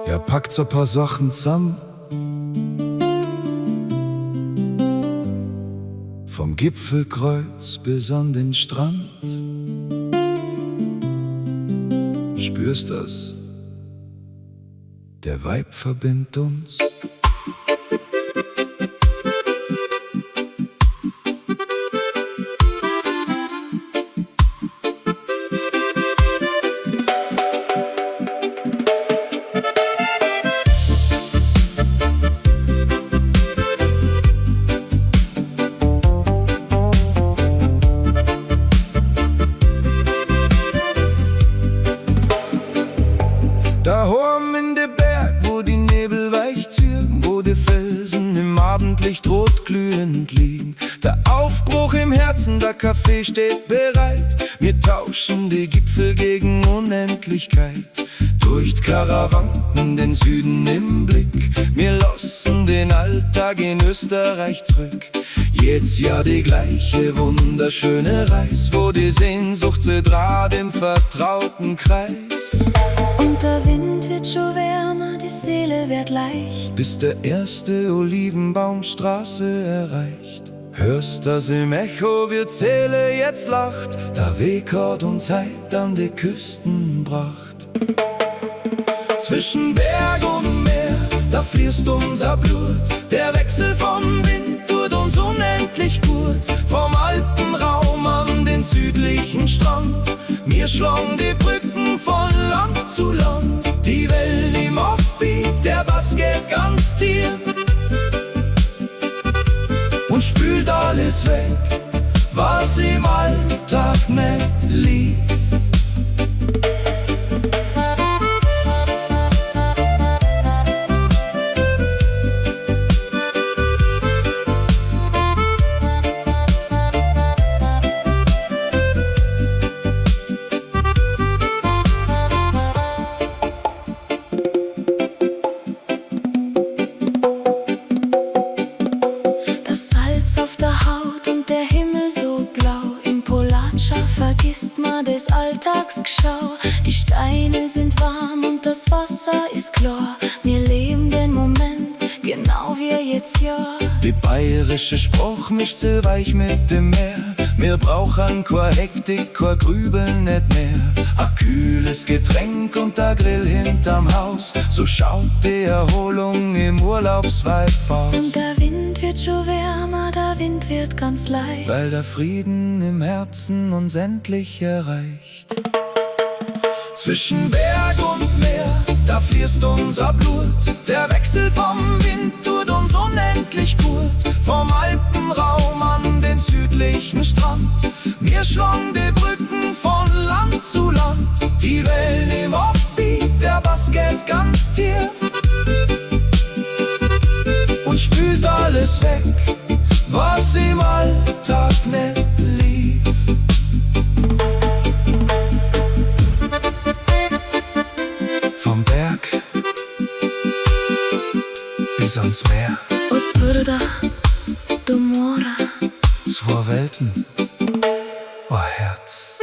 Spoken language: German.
Ja, packt so paar Sachen zusammen. Vom Gipfelkreuz bis an den Strand. Spürst das? Der Vibe verbindet uns. Da hoch in de Berg, wo die Nebel weich ziehen, wo die Felsen im Abendlicht rot glühend liegen. Der Aufbruch im Herzen, der Kaffee steht bereit. Wir tauschen die Gipfel gegen Unendlichkeit. Durch Karawanken den Süden im Blick. Wir lassen den Alltag in Österreich zurück. Jetzt ja die gleiche wunderschöne Reis, wo die Sehnsucht se draht im vertrauten Kreis. Und der Wind wird schon wärmer, die Seele wird leicht, bis der erste Olivenbaumstraße erreicht. Hörst das im Echo, wie Seele jetzt lacht, der Weg hat uns heut an die Küsten bracht. Zwischen Berg und Meer, da fließt unser Blut, der Wechsel vom Wind tut uns unendlich gut. Vom Alpenraum an den südlichen Strand, wir schlagen die Brücken von Land zu Land. Die Wellen im Offbeat, der Bass geht ganz tief und spült alles weg, was im Alltag nicht lief. auf der Haut und der Himmel so blau. Im Polatscha vergisst man des Alltagsgeschau. Die Steine sind warm und das Wasser ist klar. Wir leben den Moment, genau wie jetzt ja. Die bayerische Spruch mischt so weich mit dem Meer. Wir brauchen keine Hektik, kein Grübeln nicht mehr. Ein kühles Getränk und der Grill hinterm Haus. So schaut die Erholung im Urlaubsvibe aus. Und der Wind wird schon wärmer, der Wind wird ganz leicht, weil der Frieden im Herzen uns endlich erreicht. Zwischen Berg und Meer, da fließt unser Blut. Der Wechsel vom Wind tut uns unendlich gut. Vom Alpenraum an den südlichen Strand, wir schlagen die Brücken von Land zu Land. Die Wellen im Offbeat, der Bass geht ganz tief und spült alles weg, was im Alltag nicht lief. Vom Berg bis ans Meer, od brda do mora, zwei Welten, oh Herz.